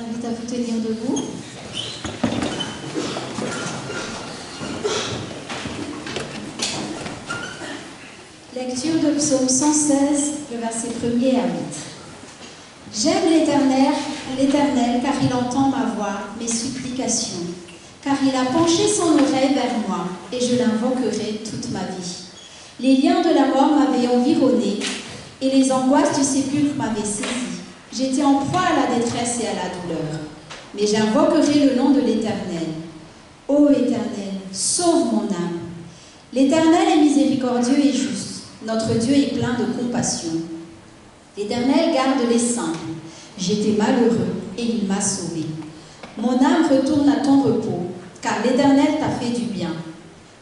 invite à vous tenir debout. Lecture de Psaume 116, le verset 1er à 8. J'aime l'Éternel, car il entend ma voix, mes supplications, car il a penché son oreille vers moi, et je l'invoquerai toute ma vie. Les liens de la mort m'avaient environné, et les angoisses du sépulcre m'avaient saisi. J'étais en proie à la détresse et à la douleur. Mais j'invoquerai le nom de l'Éternel. Ô Éternel, sauve mon âme. L'Éternel est miséricordieux et juste. Notre Dieu est plein de compassion. L'Éternel garde les simples. J'étais malheureux et il m'a sauvé. Mon âme retourne à ton repos, car l'Éternel t'a fait du bien.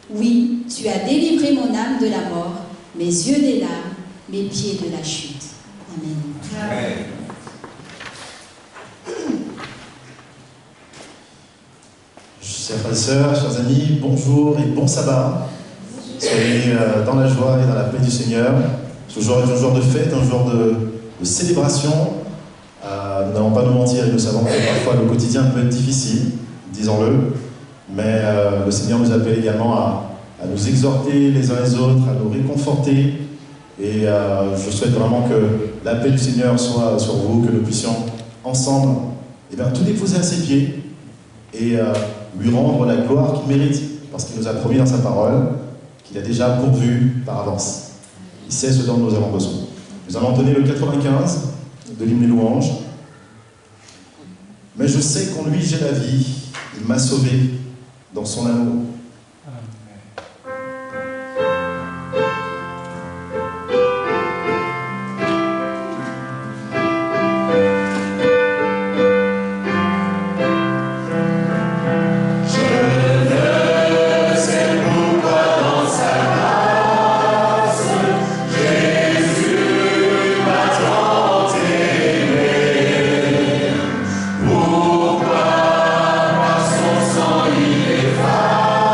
Oui, tu as délivré mon âme de la mort, mes yeux des larmes, mes pieds de la chute. Amen. Amen. Chers frères et sœurs, chers amis, bonjour et bon sabbat. Soyez dans la joie et dans la paix du Seigneur. Ce jour est un jour de fête, un jour de célébration. Nous n'allons pas nous mentir et nous savons que parfois le quotidien peut être difficile, disons-le. Mais le Seigneur nous appelle également à nous exhorter les uns les autres, à nous réconforter. Et je souhaite vraiment que la paix du Seigneur soit sur vous, que nous puissions ensemble tout déposer à ses pieds et lui rendre la gloire qu'il mérite, parce qu'il nous a promis dans sa parole qu'il a déjà pourvu par avance. Il sait ce dont nous avons besoin. Nous allons donner le 95 de l'hymne des louanges. Mais je sais qu'en lui j'ai la vie, il m'a sauvé dans son amour. Pourquoi par son sang il efface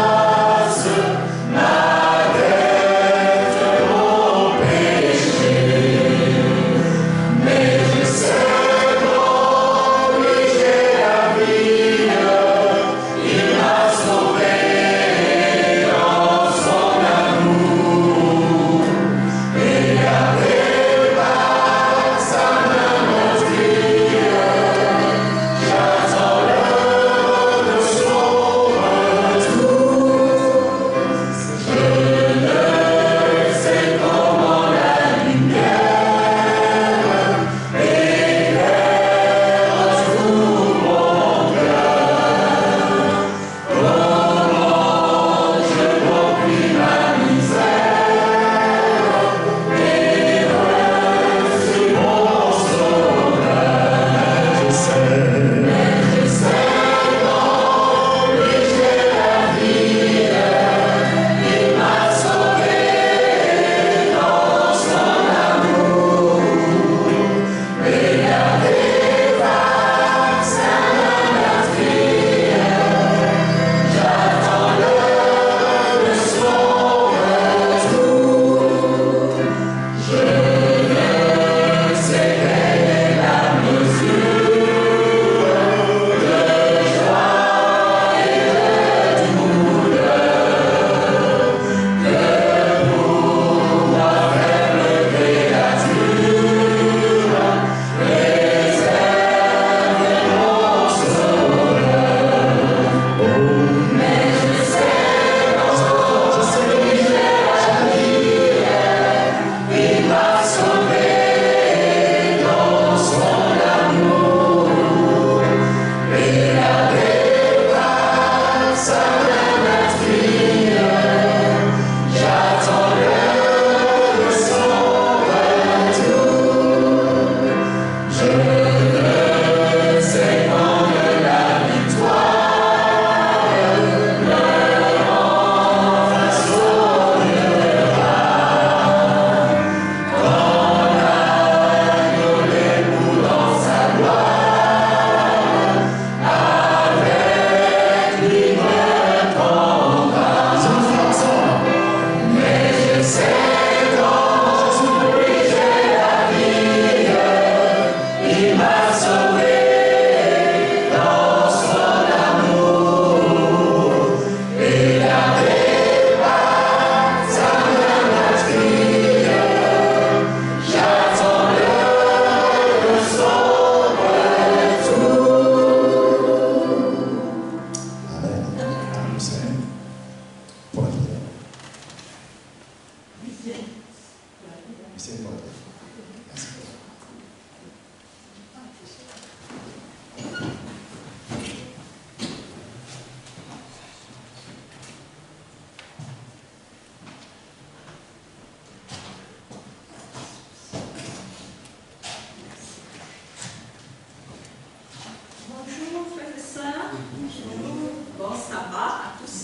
Bon sabbat à tous.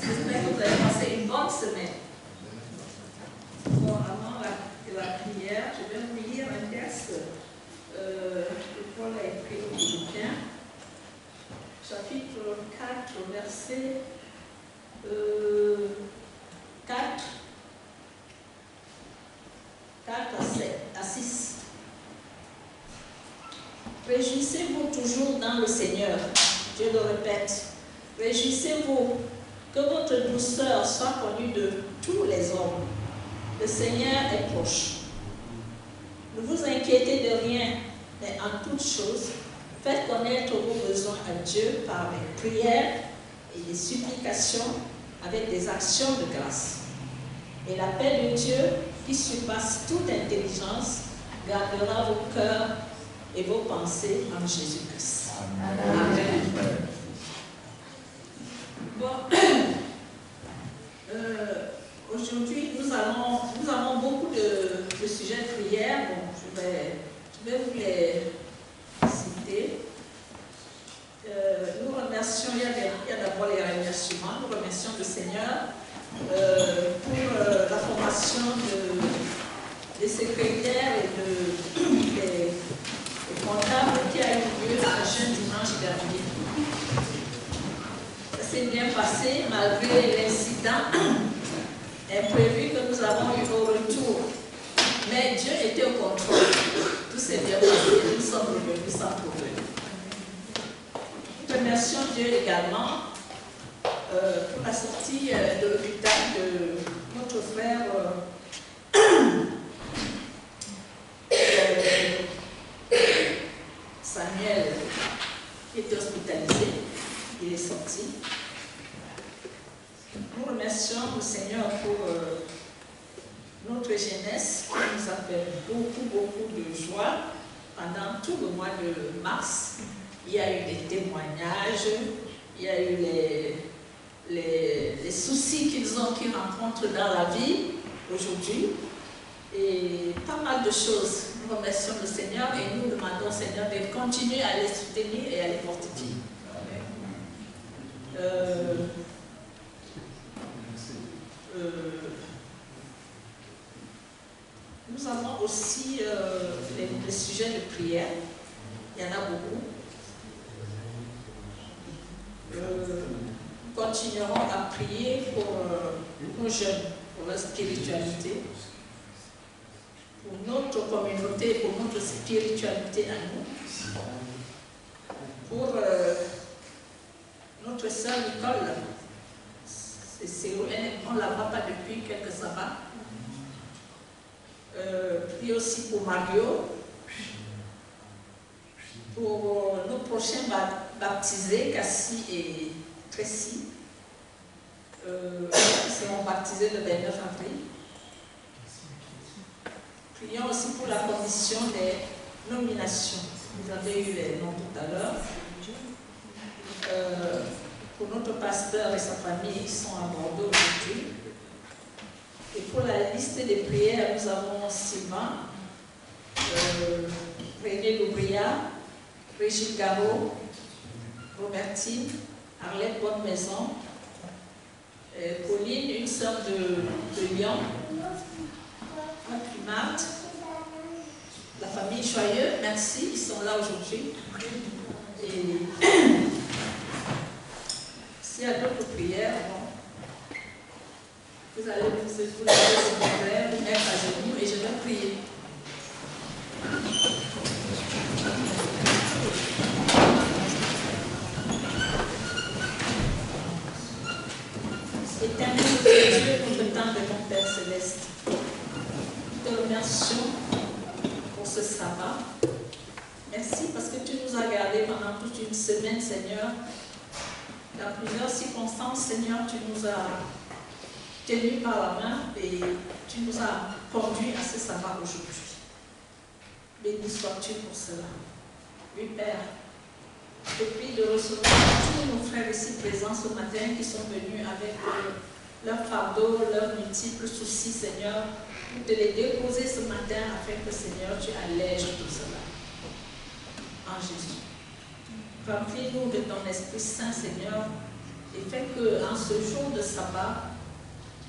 J'espère que vous avez passé une bonne semaine. Bon, avant la prière, je vais vous lire un texte que Paul a écrit aux Philippiens, chapitre 4, verset 4 à 6. Réjouissez-vous toujours dans le Seigneur. Je le répète. Réjouissez-vous, que votre douceur soit connue de tous les hommes. Le Seigneur est proche. Ne vous inquiétez de rien, mais en toutes choses, faites connaître vos besoins à Dieu par des prières et des supplications avec des actions de grâce. Et la paix de Dieu, qui surpasse toute intelligence, gardera vos cœurs et vos pensées en Jésus-Christ. Amen. Bon, aujourd'hui, nous avons beaucoup de sujets de prière. Bon, je vais vous les citer. Nous remercions, il y a d'abord les remerciements. Nous remercions le Seigneur pour la formation des secrétaires et des comptables qui a eu lieu un jeune dimanche dernier. Ça s'est bien passé malgré l'incident imprévu que nous avons eu au retour. Mais Dieu était au contrôle. Tout s'est bien passé. Nous sommes revenus sans problème. Nous remercions Dieu également pour la sortie de l'hôpital de notre frère Samuel, qui était hospitalisé. Il est sorti. Nous remercions le Seigneur pour notre jeunesse qui nous a fait beaucoup de joie pendant tout le mois de mars. Il y a eu des témoignages, il y a eu les soucis qu'ils rencontrent dans la vie aujourd'hui et pas mal de choses. Nous remercions le Seigneur et nous demandons au Seigneur de continuer à les soutenir et à les fortifier. Nous avons aussi les sujets de prière. Il y en a beaucoup. Nous continuerons à prier pour nos jeunes, pour leur spiritualité, pour notre communauté, pour notre spiritualité à nous, pour notre sœur Nicole. On ne la voit pas depuis quelques sabbats. Puis aussi pour Mario, pour nos prochains baptisés, Cassie et Tracy, qui seront baptisés le 29 avril. Prions aussi pour la commission des nominations. Vous avez eu les noms tout à l'heure. Pour notre pasteur et sa famille qui sont à Bordeaux aujourd'hui. Et pour la liste des prières, nous avons Sylvain, René Loubria, Brigitte Garot, Robertine, Arlette Bonne-Maison, Pauline, une sœur de Lyon, Marthe, la famille Joyeux, merci, ils sont là aujourd'hui. Et s'il y a d'autres prières, bon, vous allez vous lever sur vos frères, vous mettre à genoux et je vais prier. Éternel Dieu, notre tendre et mon Père Céleste, nous te remercions pour ce sabbat. Merci parce que tu nous as gardés pendant toute une semaine, Seigneur. Dans plusieurs circonstances, Seigneur, tu nous as tenus par la main et tu nous as conduits à ce sabbat aujourd'hui. Béni sois-tu pour cela. Oui, Père, je te prie de recevoir tous nos frères ici présents ce matin qui sont venus avec leurs fardeaux, leurs multiples soucis, Seigneur, pour te les déposer ce matin afin que, Seigneur, tu allèges tout cela. En Jésus. Remplis-nous de ton Esprit Saint, Seigneur, et fais qu'en ce jour de sabbat,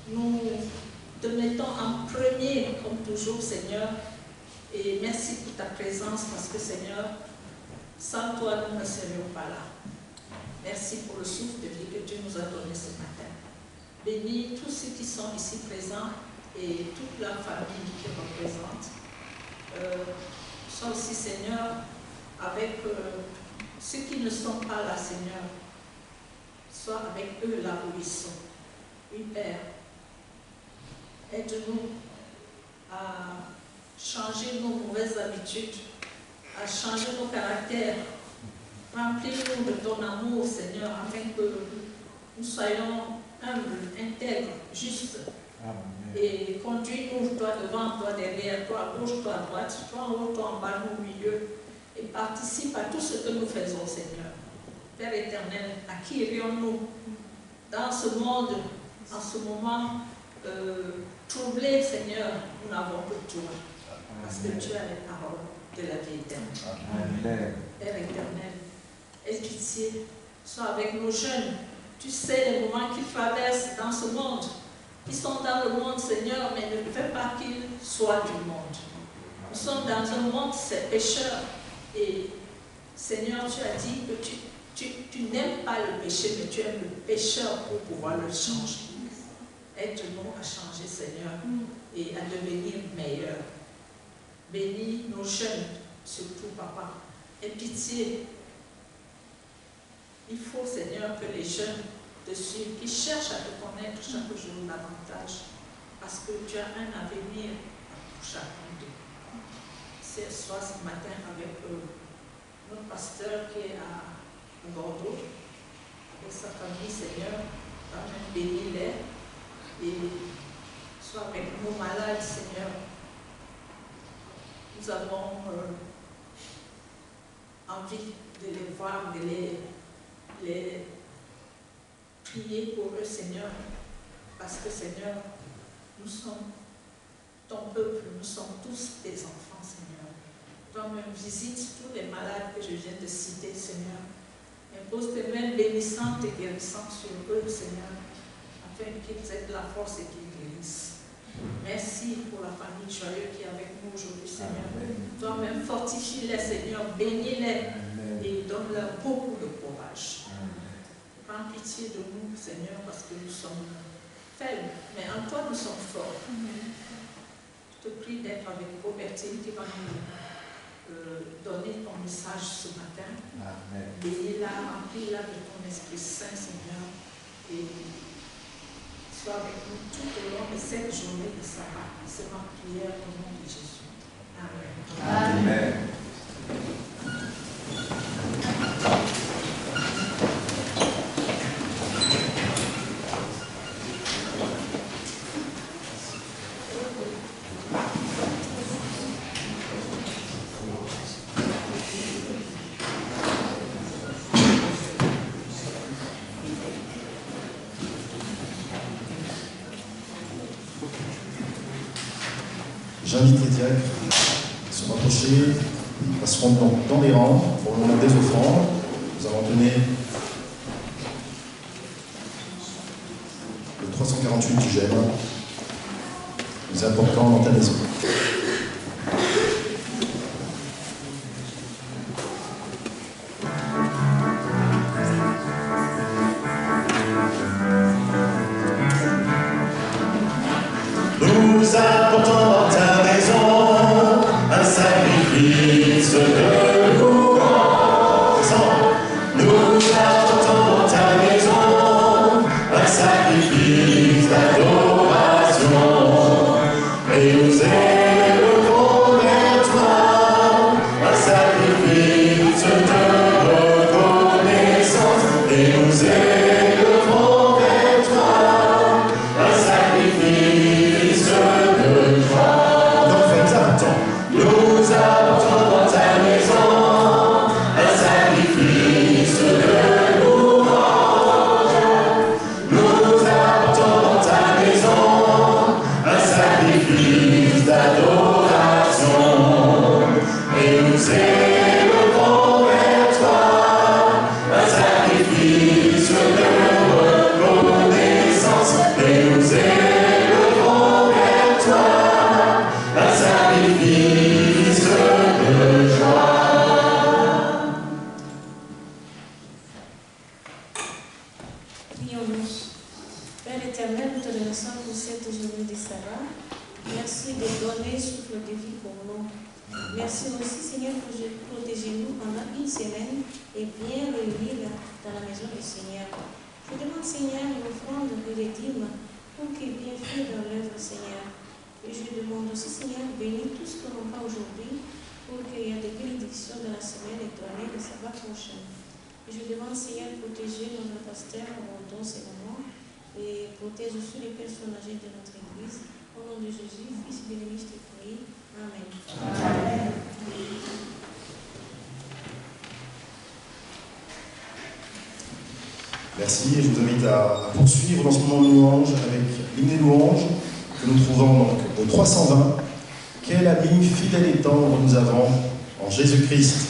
nous te mettons en premier, comme toujours, Seigneur. Et merci pour ta présence, parce que, Seigneur, sans toi, nous ne serions pas là. Merci pour le souffle de vie que tu nous as donné ce matin. Bénis tous ceux qui sont ici présents et toute la famille qui représente. Sois aussi, Seigneur, avec ceux qui ne sont pas là, Seigneur. Sois avec eux là où ils sont. Oui, Père, aide-nous à changer nos mauvaises habitudes, à changer nos caractères. Remplis-nous de ton amour, Seigneur, afin que nous soyons humbles, intègres, justes. Amen. Et conduis-nous, toi devant, toi derrière, toi à gauche, toi à droite, toi en haut, toi en bas, nous au milieu. Et participe à tout ce que nous faisons, Seigneur. Père éternel, à qui irions-nous dans ce monde, en ce moment troublé, Seigneur, nous n'avons que toi. Parce que tu as les paroles de la vie éternelle. Amen. Père éternel, aie pitié, sois avec nos jeunes. Tu sais les moments qu'ils traversent dans ce monde. Ils sont dans le monde, Seigneur, mais ne fais pas qu'ils soient du monde. Nous sommes dans un monde, c'est pécheur. Et Seigneur, tu as dit que tu n'aimes pas le péché, mais tu aimes le pécheur pour pouvoir le changer. Aide-nous à changer, Seigneur, et à devenir meilleurs. Bénis nos jeunes, surtout, Papa. Aie pitié. Il faut, Seigneur, que les jeunes te suivent, qui cherchent à te connaître chaque jour davantage, parce que tu as un avenir pour chacun d'eux. C'est soit ce matin avec notre pasteur qui est à Bordeaux, avec sa famille, Seigneur, bénis-les, et soit avec nos malades, Seigneur. Nous avons envie de les voir, de les prier pour eux, Seigneur, parce que, Seigneur, nous sommes ton peuple, nous sommes tous tes enfants, Seigneur. Toi-même, visite tous les malades que je viens de citer, Seigneur. Impose tes mains bénissantes et guérissantes sur eux, Seigneur, afin qu'ils aient de la force et qu'ils guérissent. Merci pour la famille joyeuse qui est avec nous aujourd'hui, Seigneur. Toi-même, fortifie-les, Seigneur, bénis-les et donne-leur beaucoup de courage. Prends pitié de nous, Seigneur, parce que nous sommes faibles, mais en toi nous sommes forts. Je te prie d'être avec Robertine qui va nous donner ton message ce matin. Bénis-la, remplis-la de ton Esprit Saint, Seigneur, et sois avec nous tout au long de cette journée de sabbat. C'est ma prière au nom de Jésus. Amen. Amen. J'invite les diacres à se rapprocher, à se rendre dans les rangs pour le moment des offrandes. Nous allons donner le 348 du GEM. Nous apportons dans ta maison. Nous apportons dans ta maison un sacrifice de louange. Nous apportons dans ta maison un sacrifice d'adoration et nous cette journée de sabbat. Merci de donner souffle de vie pour nous. Merci aussi, Seigneur, pour protéger-nous pendant une semaine et bien réunir dans la maison du Seigneur. Je demande, Seigneur, une offrande et des dîmes pour qu'il y ait bien fait dans l'œuvre, Seigneur. Et je demande aussi, Seigneur, bénis tout ce que l'on pas aujourd'hui pour qu'il y ait des bénédictions dans la semaine et donner le sabbat prochain. Et je demande, Seigneur, de protéger notre pasteur, mon don, c'est maman, et protège aussi les personnes âgées de notre Église. Au nom de Jésus, Fils béni, je te prie. Amen. Amen. Merci, et je vous invite à poursuivre dans ce moment de louange avec l'hymne des louanges que nous trouvons donc au 320. Quel ami fidèle et tendre nous avons en Jésus-Christ.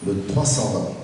Le 320.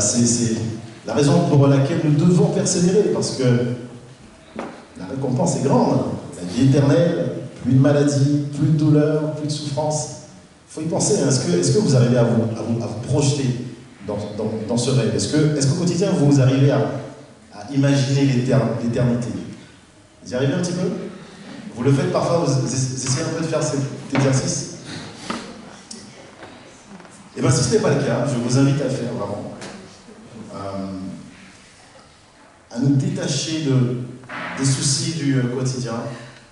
C'est la raison pour laquelle nous devons persévérer, parce que la récompense est grande. La vie éternelle, plus de maladie, plus de douleur, plus de souffrance. Il faut y penser. Hein. Est-ce que vous arrivez à vous projeter dans ce rêve? Est-ce qu'au quotidien, vous arrivez à imaginer l'éternité? Vous y arrivez un petit peu? Vous le faites parfois, vous essayez un peu de faire cet exercice? Et bien si ce n'est pas le cas, je vous invite à le faire vraiment. À nous détacher des soucis du quotidien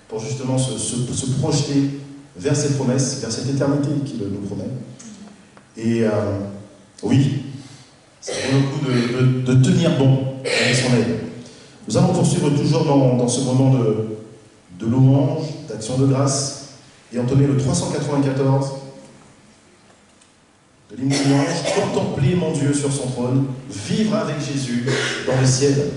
pour justement se projeter vers ces promesses, vers cette éternité qu'il nous promet. Et oui, ça vaut le coup de tenir bon avec son aide. Nous allons poursuivre toujours dans ce moment de louange, d'action de grâce, et entonner le 394 de l'hymne de louange, contempler mon Dieu sur son trône, vivre avec Jésus dans le ciel.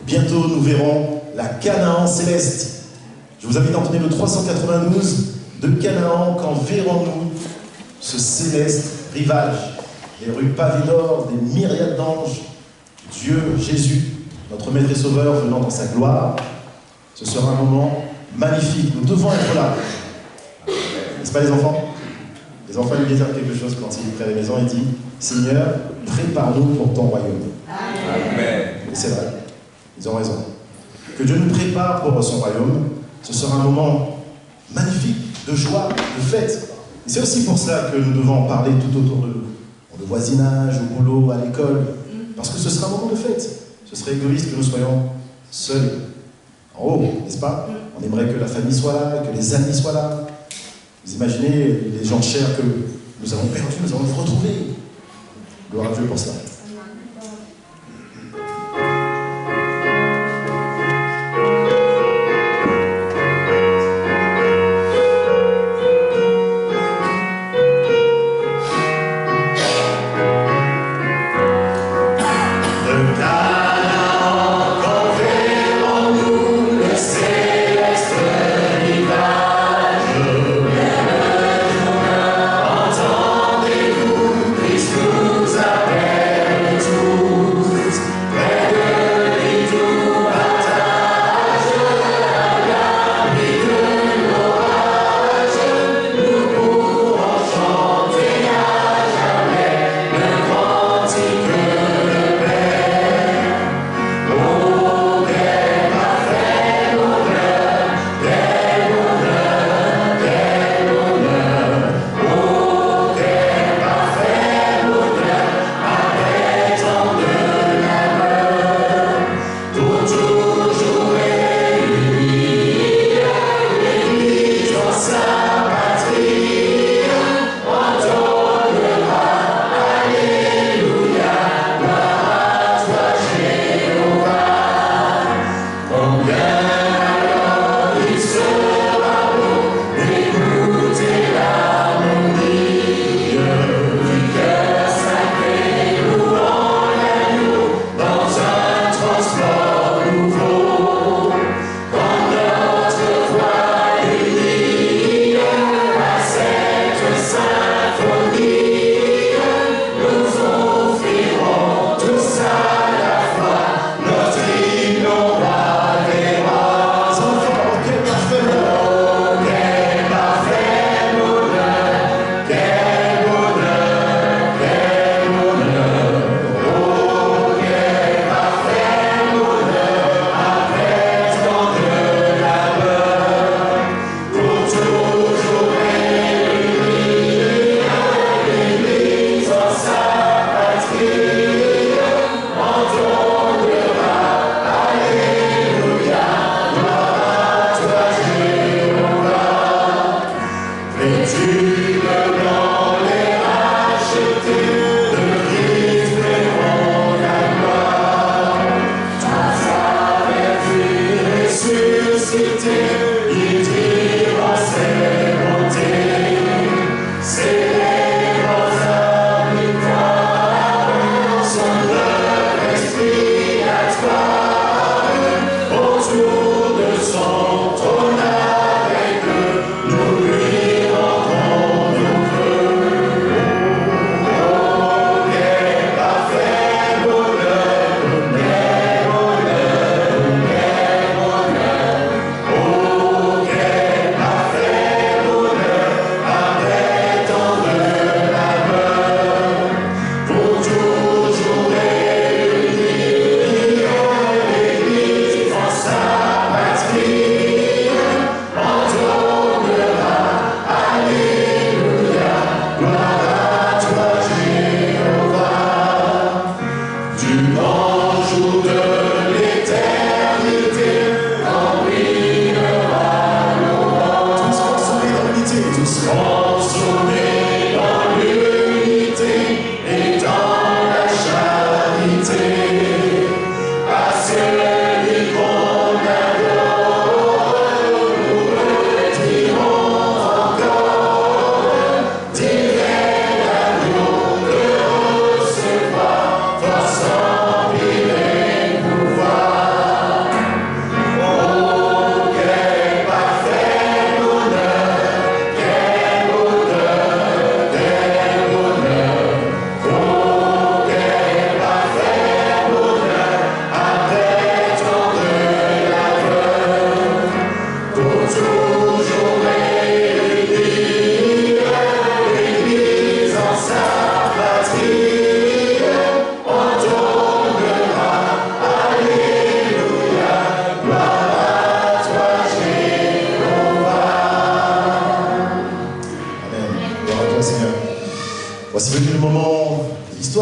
Bientôt, nous verrons la Canaan céleste. Je vous invite à entonner le 392 de Canaan. Quand verrons-nous ce céleste rivage? Les rues pavées d'or, des myriades d'anges, Dieu, Jésus, notre Maître et Sauveur venant dans sa gloire. Ce sera un moment magnifique. Nous devons être là. N'est-ce pas les enfants? Les enfants, ils disent quelque chose quand il est près à la maison. Il dit, Seigneur, prépare-nous pour ton royaume. Amen. Et c'est vrai. Ils ont raison. Que Dieu nous prépare pour son royaume. Ce sera un moment magnifique, de joie, de fête. Et c'est aussi pour cela que nous devons en parler tout autour de nous. Dans le voisinage, au boulot, à l'école. Parce que ce sera un moment de fête. Ce serait égoïste que nous soyons seuls. En haut, n'est-ce pas? On aimerait que la famille soit là, que les amis soient là. Vous imaginez les gens chers que nous avons perdus, nous allons les retrouver. Gloire à Dieu pour cela. Entendez-vous, Christ nous appelle.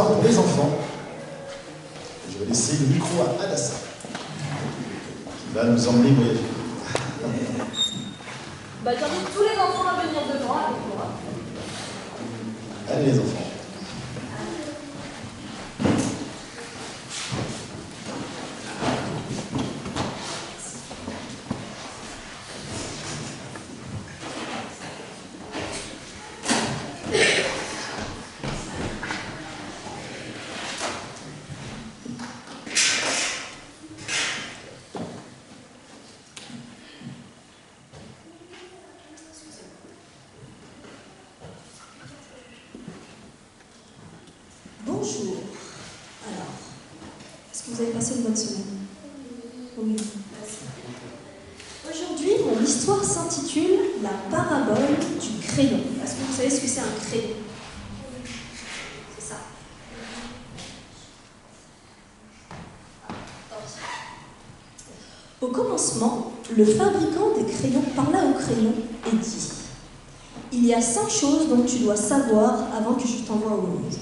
histoire pour les enfants. Je vais laisser le micro à Adassa, qui va nous emmener voyager. J'invite tous les enfants à venir devant avec moi. Allez les enfants. Bonjour. Alors, est-ce que vous avez passé une bonne semaine? Oui. Aujourd'hui, mon histoire s'intitule La parabole du crayon. Est-ce que vous savez ce que c'est un crayon? C'est ça. Au commencement, le fabricant des crayons parla au crayon et dit: il y a 5 choses dont tu dois savoir avant que je t'envoie au monde.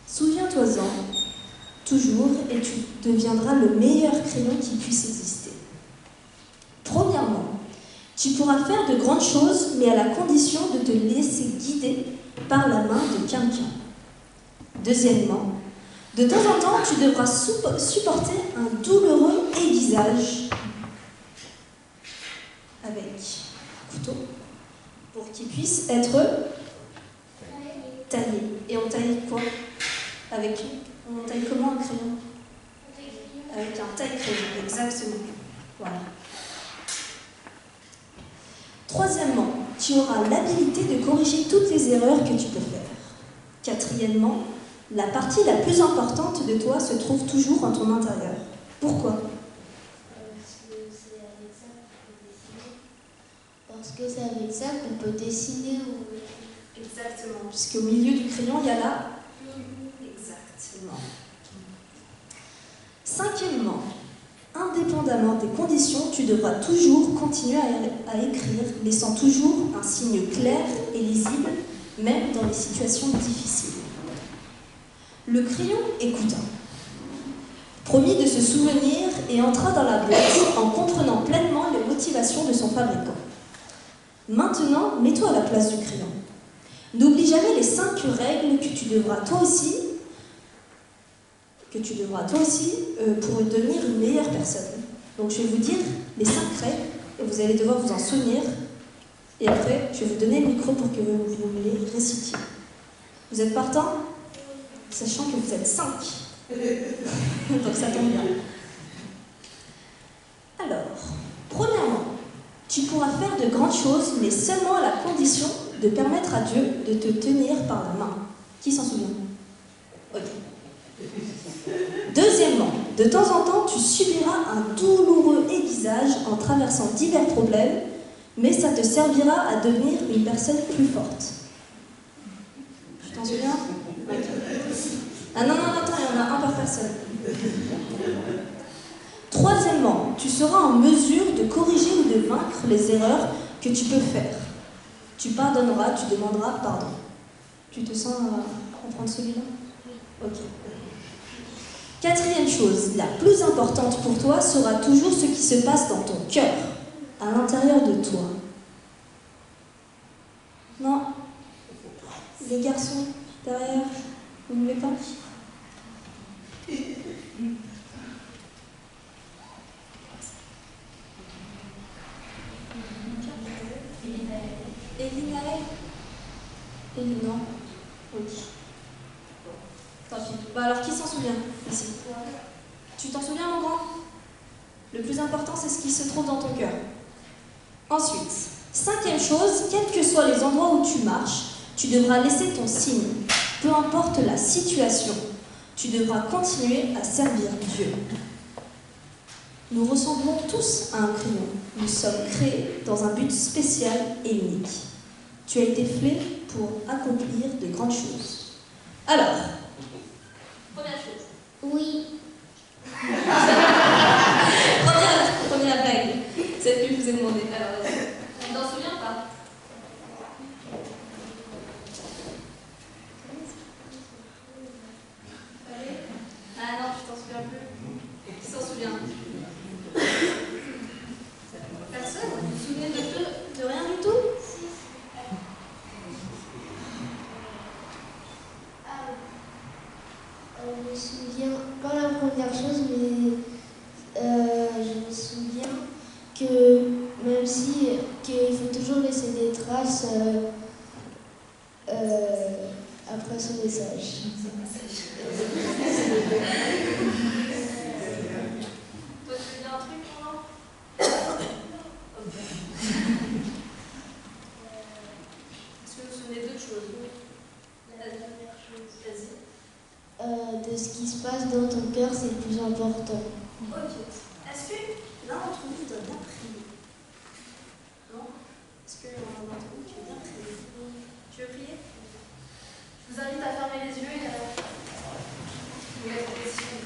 Souviens-toi-en, toujours, et tu deviendras le meilleur crayon qui puisse exister. Premièrement, tu pourras faire de grandes choses, mais à la condition de te laisser guider par la main de quelqu'un. Deuxièmement, de temps en temps, tu devras supporter un douloureux aiguisage avec un couteau pour qu'il puisse être taillé. Et on taille quoi? On taille comment un crayon? Avec un taille-crayon, exactement. Voilà. Troisièmement, tu auras l'habilité de corriger toutes les erreurs que tu peux faire. Quatrièmement, la partie la plus importante de toi se trouve toujours en ton intérieur. Pourquoi? Parce que c'est avec ça qu'on peut dessiner. Exactement, puisqu'au milieu du crayon, il y a la... Exactement. Cinquièmement, indépendamment des conditions, tu devras toujours continuer à écrire, laissant toujours un signe clair et lisible, même dans les situations difficiles. Le crayon écouta, promit de se souvenir et entra dans la boîte en comprenant pleinement les motivations de son fabricant. Maintenant, mets-toi à la place du crayon. N'oublie jamais les 5 règles que tu devras toi aussi pour devenir une meilleure personne. Donc je vais vous dire les 5 règles et vous allez devoir vous en souvenir. Et après, je vais vous donner le micro pour que vous me les récitiez. Vous êtes partants? Sachant que vous êtes 5. Donc ça tombe bien. Alors, premièrement, tu pourras faire de grandes choses, mais seulement à la condition de permettre à Dieu de te tenir par la main. Qui s'en souvient? Ok. Deuxièmement, de temps en temps, tu subiras un douloureux aiguisage en traversant divers problèmes, mais ça te servira à devenir une personne plus forte. Tu t'en souviens? Ok. Ah non, attends, il y en a un par personne. Troisièmement, tu seras en mesure de corriger ou de vaincre les erreurs que tu peux faire. Tu pardonneras, tu demanderas pardon. Tu te sens à prendre celui-là? Ok. Quatrième chose, la plus importante pour toi sera toujours ce qui se passe dans ton cœur, à l'intérieur de toi. Non? Les garçons, derrière, vous ne voulez pas? Elie, non? Oui. Tant pis. Bah alors, qui s'en souvient ici? Tu t'en souviens, mon grand? Le plus important, c'est ce qui se trouve dans ton cœur. Ensuite, 5e chose, quels que soient les endroits où tu marches, tu devras laisser ton signe. Peu importe la situation, tu devras continuer à servir Dieu. Nous ressemblons tous à un crayon. Nous sommes créés dans un but spécial et unique. Tu as été fait pour accomplir de grandes choses. Alors, première chose. Oui. Première règle. Celle que je vous ai demandé. Alors, on t'en souvient pas? Je me souviens, pas la première chose, mais je me souviens que même si qu'il faut toujours laisser des traces après son message. Toi, tu veux dire un truc, Roland? Est-ce que vous vous souvenez d'autre chose? La première chose. Vas-y. De ce qui se passe dans ton cœur, c'est le plus important. Ok. Est-ce que l'un d'entre vous doit bien prier? Non? Est-ce que l'un d'entre vous, tu veux bien prier? Tu veux prier? Je vous invite à fermer les yeux et à vous mettre les yeux.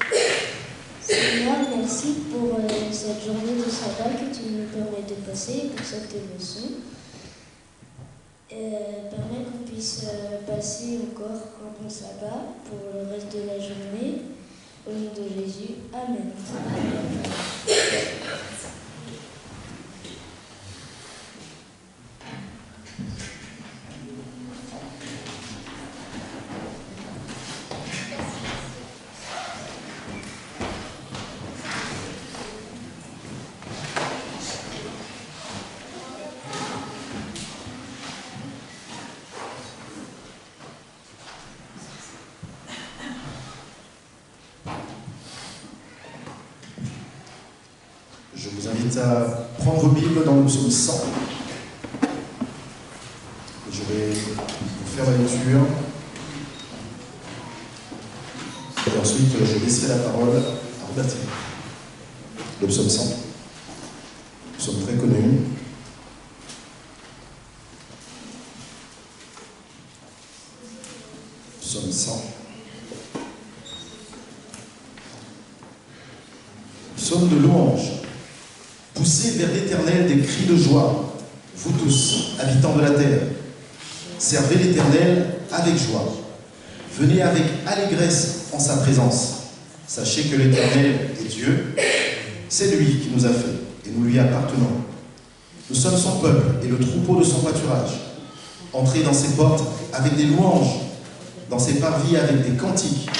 Seigneur, merci pour cette journée de sabbat que tu nous permets de passer, pour cette leçon. Permets qu'on puisse passer encore un bon sabbat pour le reste de la journée. Au nom de Jésus, Amen. Je vous invite à prendre vos Bibles dans le psaume 100. Je vais vous faire la lecture. Et ensuite, je laisserai la parole à Robertine. Le psaume 100. Psaume très connu. Psaume 100. Psaume de louange. Poussez vers l'Éternel des cris de joie, vous tous, habitants de la terre. Servez l'Éternel avec joie. Venez avec allégresse en sa présence. Sachez que l'Éternel est Dieu. C'est lui qui nous a fait et nous lui appartenons. Nous sommes son peuple et le troupeau de son pâturage. Entrez dans ses portes avec des louanges, dans ses parvis avec des cantiques.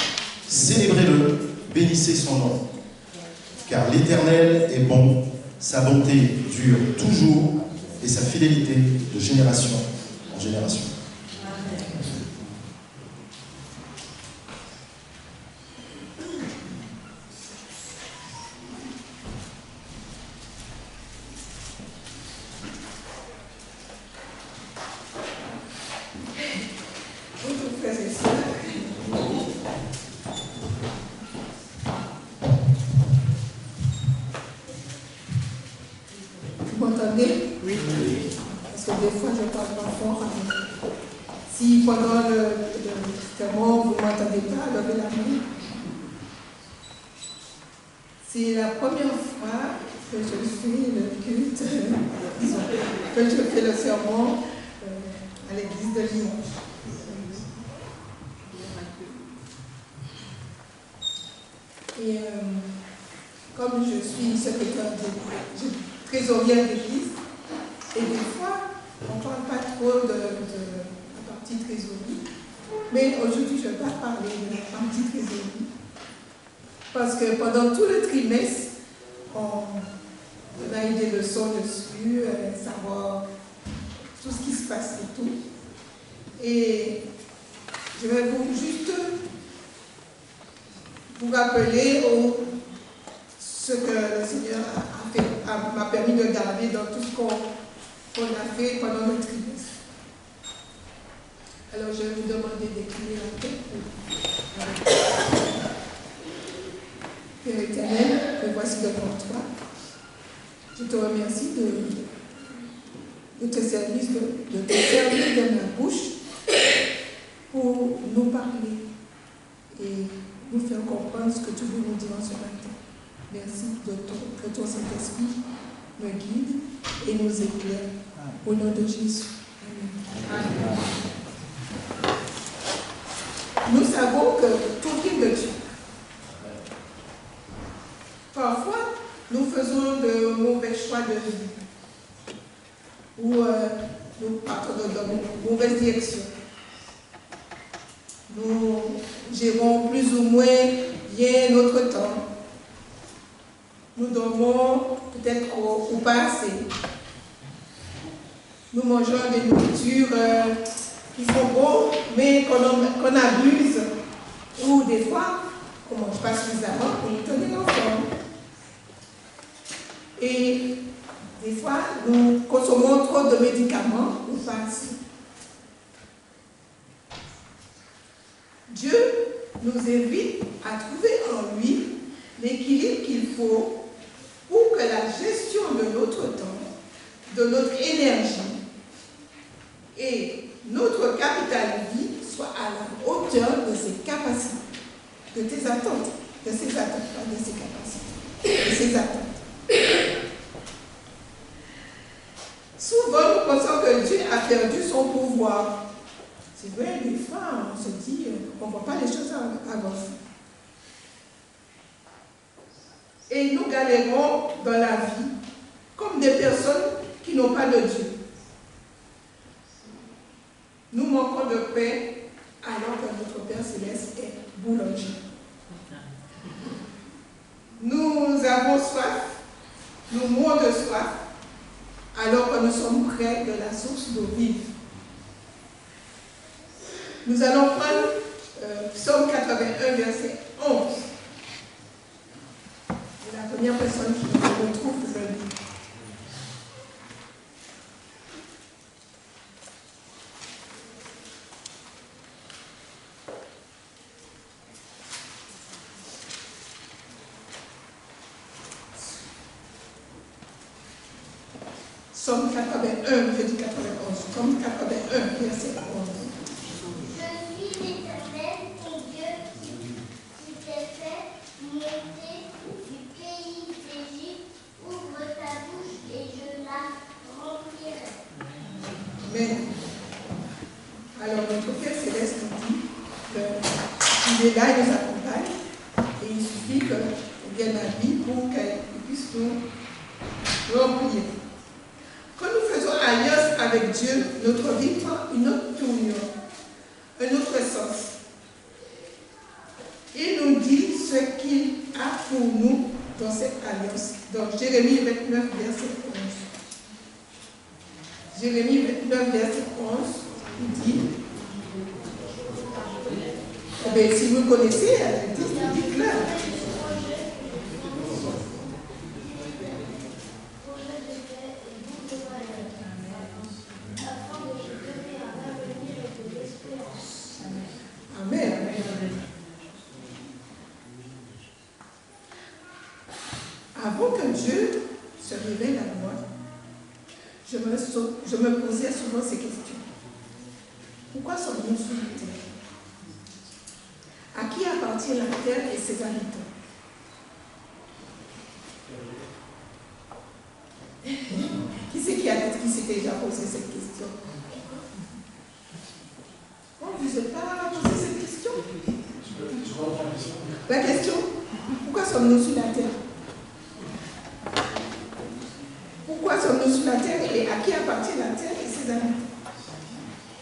Célébrez-le, bénissez son nom. Car l'Éternel est bon, sa bonté dure toujours et sa fidélité de génération en génération. Bonjour frères et sœurs. Vous m'entendez? Oui. Parce que des fois, je ne parle pas fort. Si pendant le sermon, vous ne m'entendez pas, levez la main. C'est la première fois que je fais le culte, que je fais le sermon à l'église de Limoges. Et comme je suis secrétaire trésorière d'église, et des fois, on ne parle pas trop de la partie trésorerie, mais aujourd'hui, je vais pas parler de la partie trésorerie, parce que pendant tout le trimestre, on a eu des leçons dessus, savoir tout ce qui se passe et tout. Et je vais juste vous rappeler ce que le Seigneur m'a permis de garder dans tout ce qu'on a fait pendant le trimestre. Alors je vais vous demander d'écrire la tête. Père éternel, me voici devant toi. Je te remercie de te servir de ma bouche pour nous parler et nous faire comprendre ce que tu veux nous dire ce matin. Merci que ton Saint-Esprit me guide et nous éclaire. Au nom de Jésus. Amen. Nous savons que tout vient de Dieu. Parfois, nous faisons de mauvais choix de vie ou nous partons dans une mauvaise direction. Nous gérons plus ou moins bien notre temps. Nous dormons peut-être ou pas assez. Nous mangeons des nourritures qui sont bonnes, mais qu'on abuse. Ou des fois, on ne mange pas suffisamment pour nous tenir en forme. Et des fois, nous consommons trop de médicaments ou pas assez. Dieu nous invite à trouver en lui l'équilibre qu'il faut pour que la gestion de notre temps, de notre énergie et notre capital vie soit à la hauteur de ses capacités, de tes attentes, de ses attentes, pas de ses capacités, de ses attentes. Souvent, nous pensons que Dieu a perdu son pouvoir. C'est vrai, des fois, on se dit, on ne voit pas les choses avancer. Et nous galérons dans la vie comme des personnes qui n'ont pas de Dieu. Nous manquons de paix alors que notre Père Céleste est boulanger. Nous avons soif, nous mourons de soif alors que nous sommes près de la source d'eau vive. Nous allons prendre Psaume 81, verset 11. C'est la première personne qui nous retrouve aujourd'hui. Psaume 81, je dis 91. Psaume 81, verset 11. Alors notre Père Céleste nous dit qu'il est là, il nous accompagne, et il suffit qu'il vienne à lui pour qu'il puisse nous remplir. Quand nous faisons alliance avec Dieu, notre vie prend une autre tournure, un autre sens. Il nous dit ce qu'il a pour nous dans cette alliance. Dans Jérémie 29, verset 11. Jérémie 29, verset 11, il dit, si vous connaissez, dites-le. Amen. Avant que Dieu se révèle à moi, je me posais souvent ces questions. Pourquoi sommes-nous sur la terre? À qui appartient la terre et ses habitants? Qui c'est qui s'est déjà posé cette question? Oh, vous n'avez pas posé cette question? La question, pourquoi sommes-nous sur la terre? Pourquoi sommes-nous sur la terre et à qui appartient la terre et ses habitants?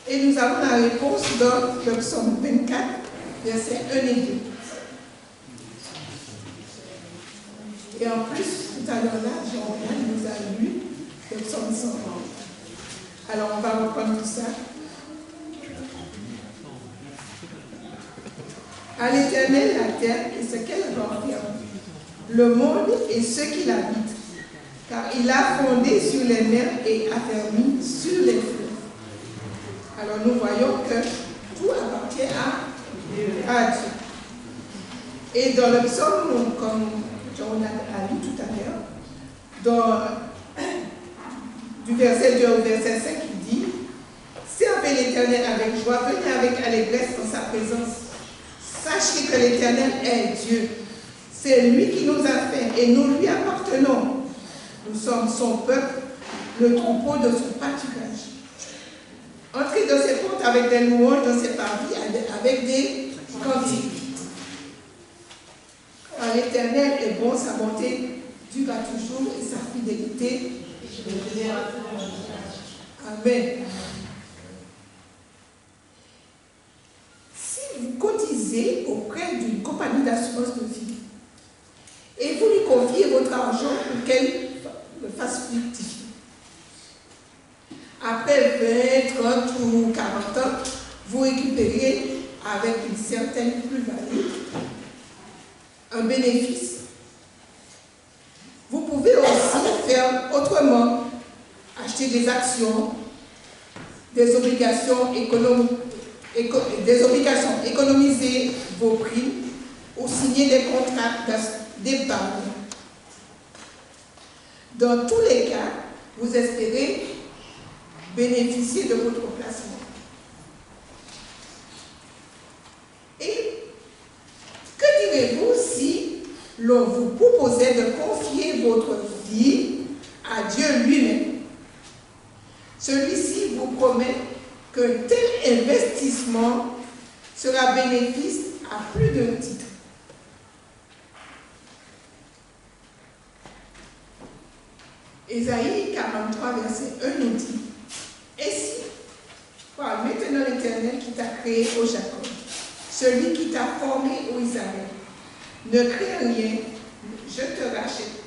Et nous avons la réponse dans le psaume 24, versets 1 et 2. Et en plus, tout à l'heure là, Jean-Pierre nous a lu le psaume 100. Alors on va reprendre tout ça. À l'Éternel la terre et ce qu'elle renferme, le monde et ceux qui l'habitent, car il a fondé sur les mers et affermi sur les fleuves. Alors nous voyons que tout appartient à Dieu. Et dans le psaume, comme on a lu tout à l'heure, du verset 2 au verset 5, il dit, servez l'Éternel avec joie, venez avec allégresse dans sa présence. Sachez que l'Éternel est Dieu. C'est lui qui nous a fait et nous lui appartenons. Nous sommes son peuple, le troupeau de son pâturage. Entrez dans ses portes avec des louanges, dans ses parvis avec des cantiques. Car l'Éternel est bon, sa bonté dure à toujours et sa fidélité. Amen. Si auprès d'une compagnie d'assurance de vie. Et vous lui confiez votre argent pour qu'elle le fasse fructifier. Après 20, 30 ou 40 ans, vous récupérez avec une certaine plus-value un bénéfice. Vous pouvez aussi faire autrement, acheter des actions, des obligations, économiser vos primes ou signer des contrats d'épargne. Dans tous les cas, vous espérez bénéficier de votre placement. Et que direz-vous si l'on vous proposait de confier votre vie à Dieu lui-même? Celui-ci vous promet qu'un tel investissement sera bénéfice à plus d'un titre. Ésaïe 43, verset 1 nous dit: ainsi, parle maintenant l'Éternel qui t'a créé, ô Jacob, celui qui t'a formé, ô Israël. Ne crains rien, je te rachète.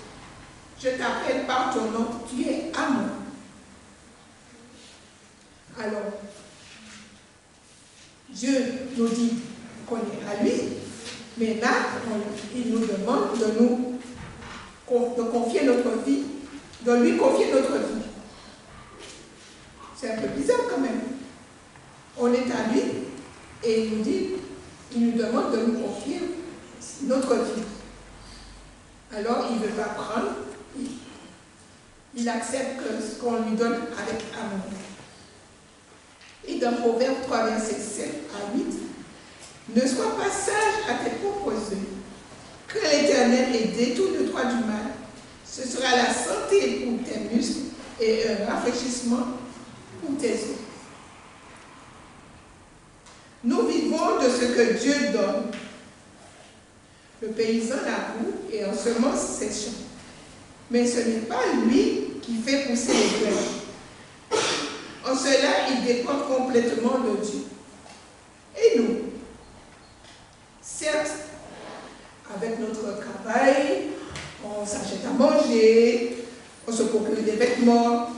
Je t'appelle par ton nom, tu es à moi. Alors, Dieu nous dit qu'on est à lui, mais là, il nous demande de confier notre vie, de lui confier notre vie. C'est un peu bizarre quand même. On est à lui et il nous demande de nous confier notre vie. Alors, il ne veut pas prendre, il accepte ce qu'on lui donne avec amour. Et dans Proverbe 3, verset 7 à 8, ne sois pas sage à tes propres yeux. Que l'Éternel ait détourne-toi du mal. Ce sera la santé pour tes muscles et un rafraîchissement pour tes os. Nous vivons de ce que Dieu donne. Le paysan laboure et ensemence ses champs. Mais ce n'est pas lui qui fait pousser les graines. En cela, il dépend complètement de Dieu. Et nous, certes, avec notre travail, on s'achète à manger, on se procure des vêtements,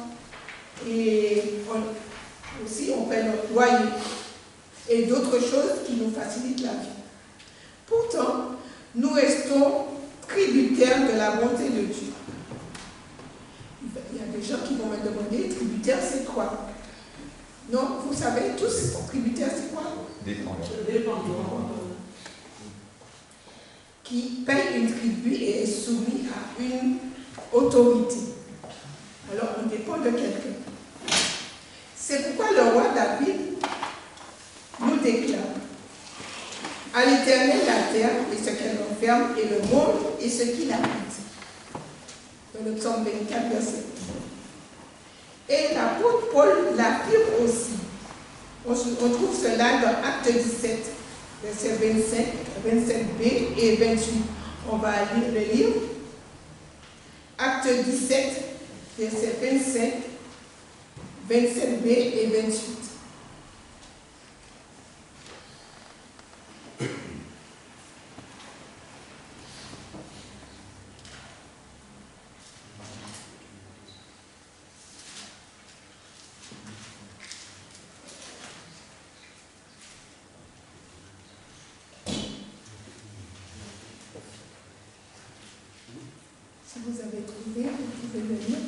et aussi on paie notre loyer et d'autres choses qui nous facilitent la vie. Pourtant, nous restons tributaires de la bonté de Dieu. Il y a des gens qui vont me demander, tributaire c'est quoi? Non, vous savez tous, tributaire c'est quoi? Dépendant. Qui paye une tribu et est soumis à une autorité. Alors on dépend de quelqu'un. C'est pourquoi le roi David nous déclare: à l'Éternel la terre et ce qu'elle renferme, et le monde et ce qu'il habite. Dans le psaume 24, verset 1. Et l'apôtre Paul l'affirme aussi. On trouve cela dans Acte 17, verset 25, 27b et 28. On va le lire. Acte 17, verset 25, 27b et 28. Si vous avez trouvé, vous pouvez le lire.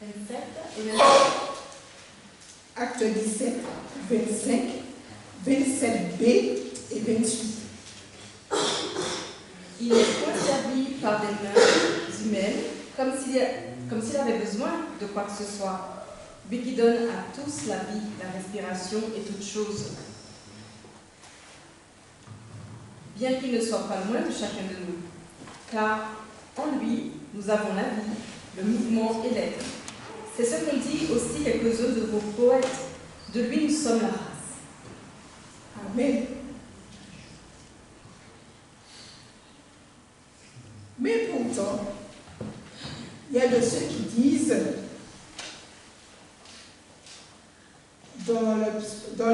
27 et 28. Acte 17, 25, 27b et 28. Il est servi par des mains humaines, comme s'il avait besoin de quoi que ce soit, lui qui donne à tous la vie, la respiration et toutes choses. Bien qu'il ne soit pas loin de chacun de nous, car en lui, nous avons la vie, le mouvement et l'être. C'est ce qu'ont dit aussi quelques-uns de vos poètes. De lui, nous sommes la race. Amen. Mais pourtant, il y a de ceux qui disent dans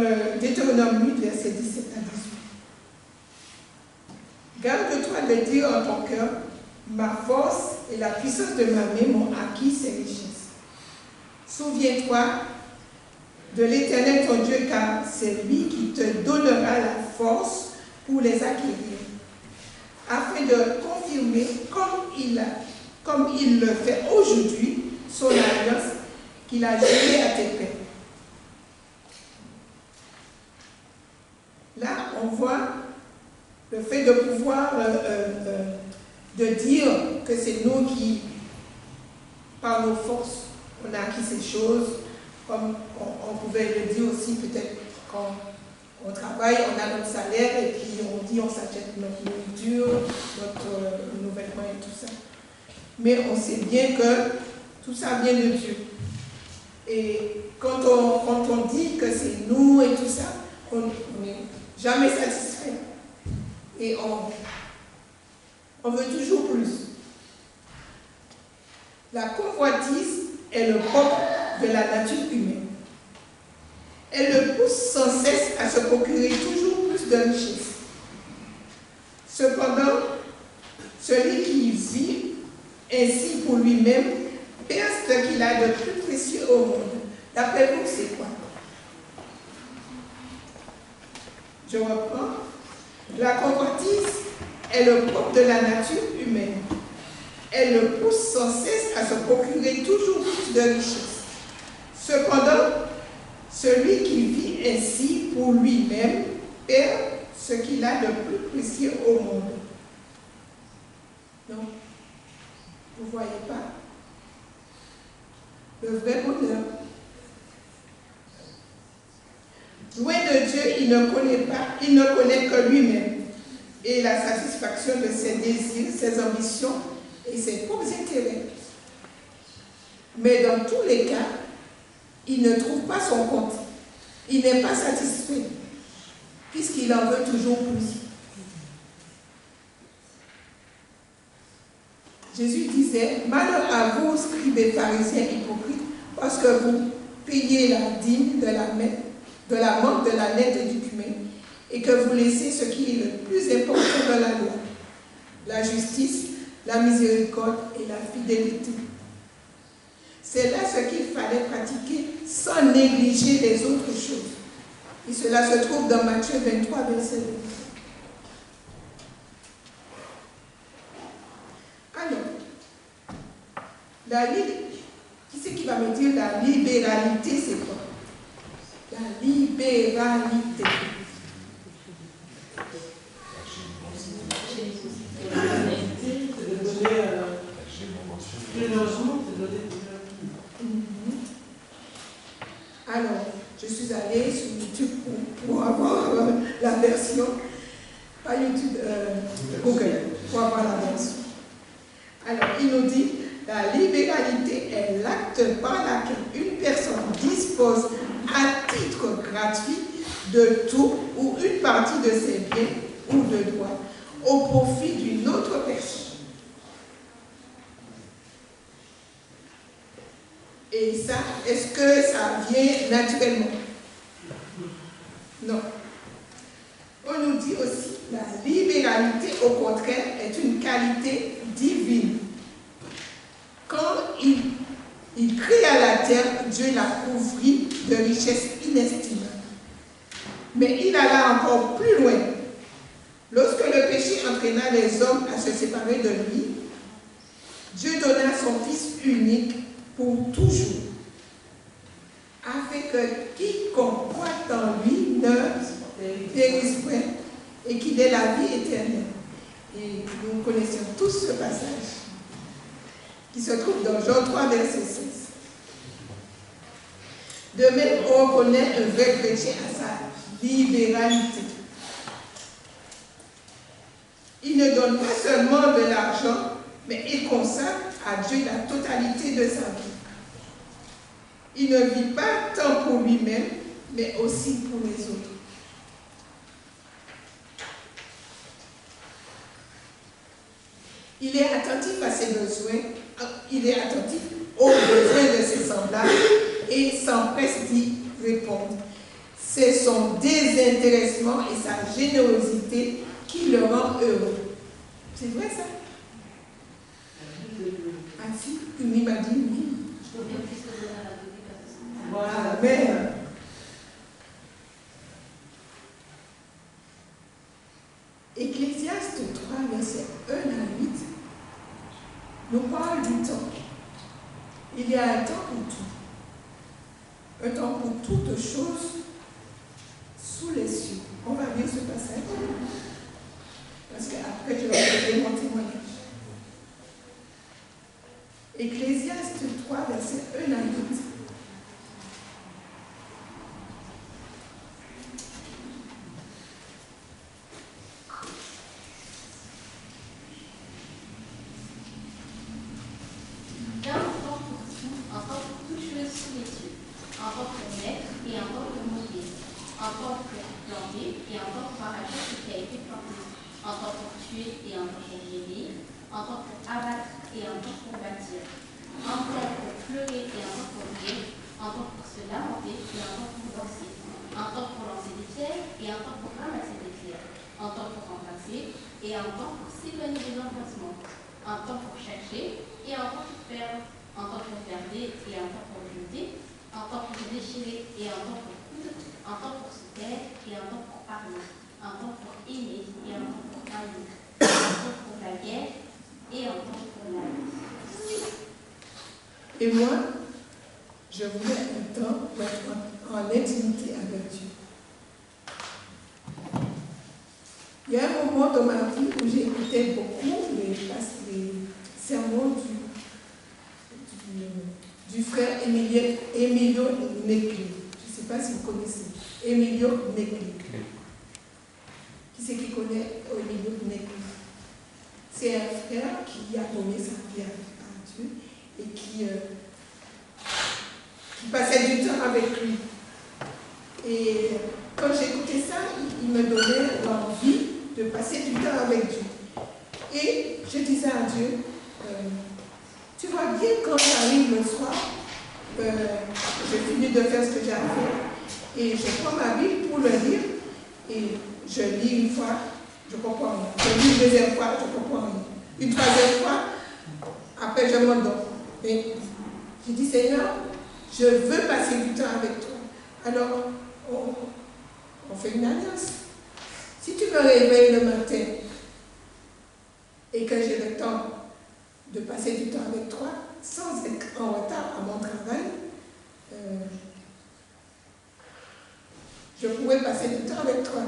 le Deutéronome 8, verset 17 à 18, Garde-toi de dire en ton cœur, ma force et la puissance de ma main m'ont acquis ces richesses. Souviens-toi de l'Éternel ton Dieu, car c'est lui qui te donnera la force pour les acquérir, afin de confirmer, comme il le fait aujourd'hui, son alliance qu'il a jurée à tes pères. Là, on voit le fait de pouvoir de dire que c'est nous qui, par nos forces, on a acquis ces choses, comme on pouvait le dire aussi peut-être quand on travaille, on a notre salaire et puis on dit on s'achète notre nourriture, nos vêtements et tout ça. Mais on sait bien que tout ça vient de Dieu. Et quand on dit que c'est nous et tout ça, on n'est jamais satisfait. Et on veut toujours plus. La convoitise est le propre de la nature humaine. Elle le pousse sans cesse à se procurer toujours plus de richesses. Cependant, celui qui vit ainsi pour lui-même perd ce qu'il a de plus précieux au monde. D'après vous, c'est quoi? Je reprends. La convoitise est le propre de la nature humaine. Elle le pousse sans cesse à se procurer toujours plus de richesses. Cependant, celui qui vit ainsi pour lui-même perd ce qu'il a de plus précieux au monde. Non, vous ne voyez pas le vrai bonheur. Loin de Dieu, il ne connaît que lui-même et la satisfaction de ses désirs, ses ambitions et ses propres intérêts. Mais dans tous les cas, il ne trouve pas son compte. Il n'est pas satisfait, puisqu'il en veut toujours plus. Jésus disait, malheur à vous, scribes et pharisiens hypocrites, parce que vous payez la dîme de la menthe, de la laine et du cumin, et que vous laissez ce qui est le plus important dans la loi, la justice, la miséricorde et la fidélité. C'est là ce qu'il fallait pratiquer sans négliger les autres choses. Et cela se trouve dans Matthieu 23, verset 2. Alors, qui c'est qui va me dire la libéralité, c'est quoi? La libéralité. Alors, je suis allée sur YouTube pour avoir la version, pas YouTube, Google, pour avoir la version. Alors, il nous dit, la libéralité est l'acte par laquelle une personne dispose à titre gratuit de tout ou une partie de ses biens ou de droits au profit d'une autre personne. Et ça, est-ce que ça vient naturellement? Non. On nous dit aussi, la libéralité, au contraire, est une qualité divine. Quand il créa la terre, Dieu la couvrit de richesses inestimables. Mais il alla encore plus loin. Lorsque le péché entraîna les hommes à se séparer de lui, Dieu donna son Fils unique pour toujours, afin que quiconque croit en lui ne périsse point et qu'il ait la vie éternelle. Et nous connaissons tous ce passage qui se trouve dans Jean 3, verset 16. De même, on reconnaît un vrai chrétien à sa libéralité. Il ne donne pas seulement de l'argent, mais il consacre à Dieu la totalité de sa vie. Il ne vit pas tant pour lui-même, mais aussi pour les autres. Il est attentif à ses besoins, il est attentif aux besoins de ses semblables et s'empresse d'y répondre. C'est son désintéressement et sa générosité qui le rend heureux. C'est vrai ça? Ah si, il m'a dit oui. Voilà, mais Ecclésiaste 3, verset 1 à 8, nous parle du temps. Il y a un temps pour tout. Un temps pour toutes choses sous les cieux. On va lire ce passage. Parce qu'après, je vais donner mon témoignage. Ecclésiaste 3, verset 1 à 8. Et moi, je voulais un temps pour être en intimité avec Dieu. Il y a un moment dans ma vie où j'ai écouté beaucoup les sermons du frère Emilio Necli. Je ne sais pas si vous connaissez. Emilio Necli. Qui c'est qui connaît Emilio Necli? C'est un frère qui a donné sa vie à Dieu et qui passait du temps avec lui. Et quand j'écoutais ça, il me donnait l'envie de passer du temps avec Dieu. Et je disais à Dieu, tu vois bien quand j'arrive le soir, je finis de faire ce que j'ai à faire, et je prends ma Bible pour le lire, et je lis une fois, je comprends rien. Je lis une deuxième fois, je comprends rien. Une troisième fois, après je m'endors. Et je dis, Seigneur, je veux passer du temps avec toi. Alors, on fait une alliance. Si tu me réveilles le matin et que j'ai le temps de passer du temps avec toi, sans être en retard à mon travail, je pourrais passer du temps avec toi.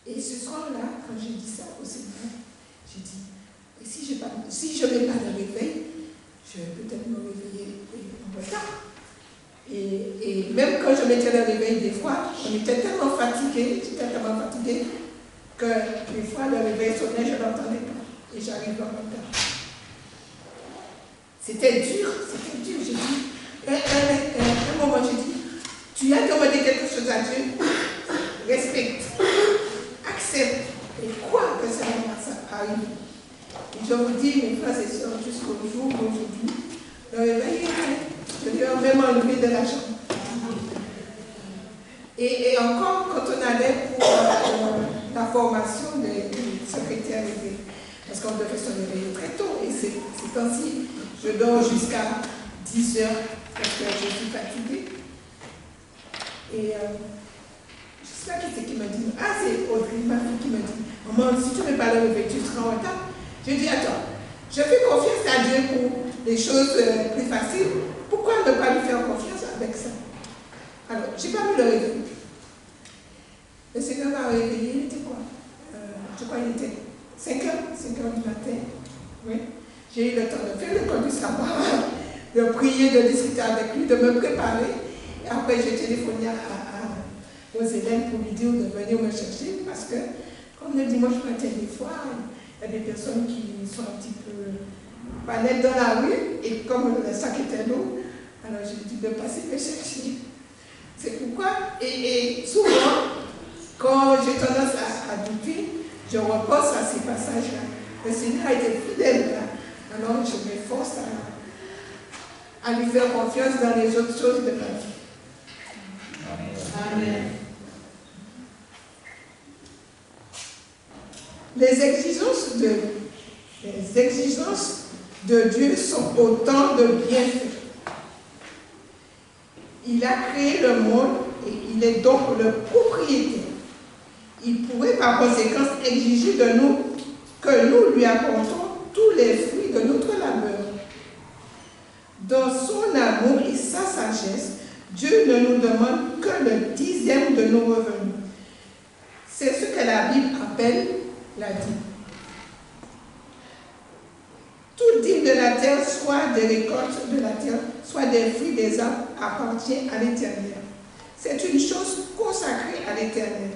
Et ce soir-là, quand j'ai dit ça au Seigneur, j'ai dit, et si je n'ai pas de réveil, je vais peut-être me réveiller en retard. Et même quand je mettais le réveil, des fois, on était tellement fatigué, j'étais tellement fatiguée, que des fois le réveil sonnait, je ne l'entendais pas. Et j'arrivais en retard. C'était dur. J'ai dit, un moment, j'ai dit, tu as demandé quelque chose à Dieu, respecte, accepte, et crois que ça arrive. Et je vous dis, mes frères et sœurs, jusqu'au jour d'aujourd'hui, le réveil je lui ai même enlevé de la chambre. Et encore, quand on allait pour la formation des secrétaires réveillés, parce qu'on devait se réveiller très tôt, et c'est ainsi, je dors jusqu'à 10 heures, parce que je suis fatiguée. Et je ne sais pas qui c'est qui m'a dit, ah c'est Audrey, ma fille qui m'a dit, maman, si tu ne veux pas le réveiller, tu seras en retard. Je dis, attends, je fais confiance à Dieu pour les choses plus faciles. Pourquoi ne pas lui faire confiance avec ça? Alors, je n'ai pas vu le réveil. Le Seigneur m'a réveillé, il était quoi? Je crois qu'il était 5 heures du matin. Oui. J'ai eu le temps de faire le code du sabbat, de prier, de discuter avec lui, de me préparer. Et après, j'ai téléphoné à Roselène pour lui dire de venir me chercher parce que, comme le dimanche matin, des fois, il y a des personnes qui sont un petit peu pas nettes dans la rue, et comme le sac était lourd, alors j'ai dit de passer me chercher. C'est pourquoi, et souvent, quand j'ai tendance à douter, je repose à ces passages-là. Le Seigneur a été fidèle là. Alors je m'efforce à lui faire confiance dans les autres choses de ma vie. Amen. Les exigences de Dieu sont autant de bienfaits. Il a créé le monde et il est donc le propriétaire. Il pourrait par conséquent exiger de nous que nous lui apportons tous les fruits de notre labeur. Dans son amour et sa sagesse, Dieu ne nous demande que le 10e de nos revenus. C'est ce que la Bible appelle la dîme. Toute dîme de la terre, soit des récoltes de la terre, soit des fruits des arbres, appartient à l'Éternel. C'est une chose consacrée à l'Éternel.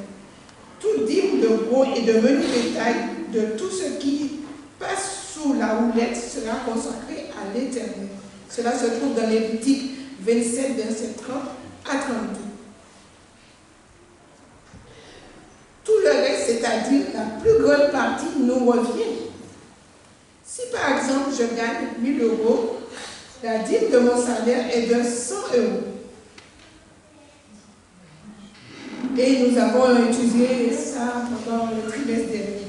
Toute dîme de gros et de menu bétail, de tout ce qui passe sous la houlette, sera consacré à l'Éternel. Cela se trouve dans Lévitique 27, verset 30 à 32. Tout le reste, c'est-à-dire la plus grande partie, nous revient. Si par exemple je gagne 1 000 euros, la dîme de mon salaire est de 100 euros. Et nous avons étudié ça pendant le trimestre dernier.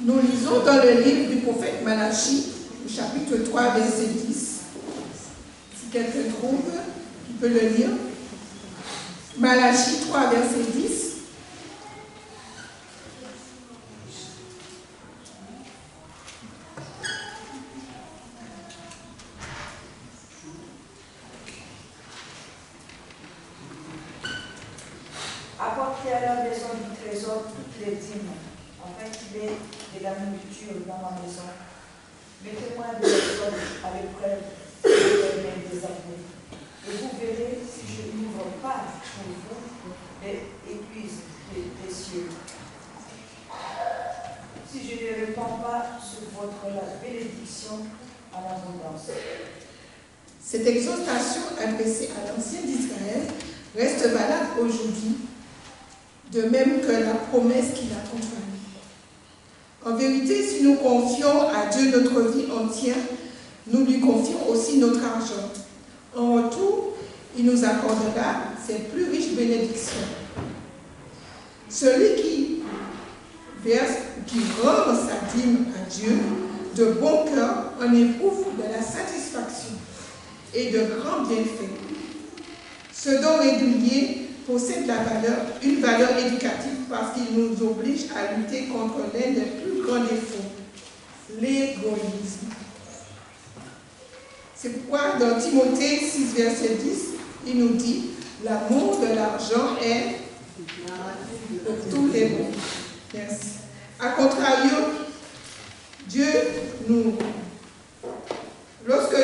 Nous lisons dans le livre du prophète Malachie, au chapitre 3, verset 10. Si quelqu'un trouve, il peut le lire. Malachie 3, verset 10. Apportez à la maison du trésor toutes les dîmes, afin qu'il y ait de la nourriture dans ma maison. Mettez-moi de l'école à l'épreuve des années. Et vous verrez si je n'ouvre pas pour vous les écluses des cieux. Si je ne répands pas sur votre la bénédiction à l'abondance. Cette exhortation adressée à l'ancien d'Israël reste valable aujourd'hui, de même que la promesse qui l'accompagne. En vérité, si nous confions à Dieu notre vie entière, nous lui confions aussi notre argent. En retour, il nous accordera ses plus riches bénédictions. Celui qui verse, qui rend sa dîme à Dieu, de bon cœur, en éprouve de la satisfaction et de grands bienfaits. Ce don régulier possède une valeur éducative parce qu'il nous oblige à lutter contre l'un des plus grands défauts, l'égoïsme. C'est pourquoi dans Timothée 6, verset 10, il nous dit « L'amour de l'argent est de tous les maux. » Merci. A contrario, lorsque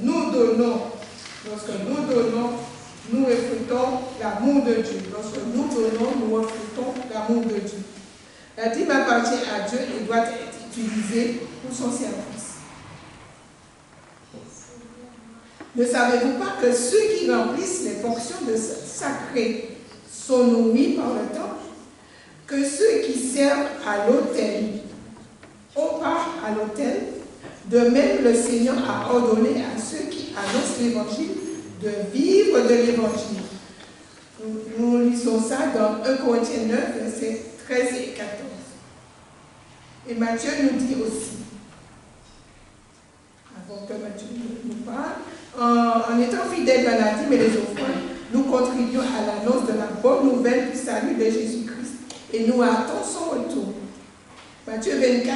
nous donnons, nous reflétons l'amour de Dieu. Lorsque nous donnons, nous reflétons l'amour de Dieu. La dîme appartient à Dieu et doit être utilisée pour son service. Ne savez-vous pas que ceux qui remplissent les fonctions de sacrées sont nourris par le temple? Que ceux qui servent à l'autel ont part à l'autel? De même, le Seigneur a ordonné à ceux qui annoncent l'évangile de vivre de l'évangile. Nous lisons ça dans 1 Corinthiens 9, versets 13 et 14. Et Matthieu nous dit aussi, avant que Matthieu nous parle, en étant fidèles dans la dîme et les offrandes, nous contribuons à l'annonce de la bonne nouvelle du salut de Jésus-Christ et nous hâtons son retour. Matthieu 24,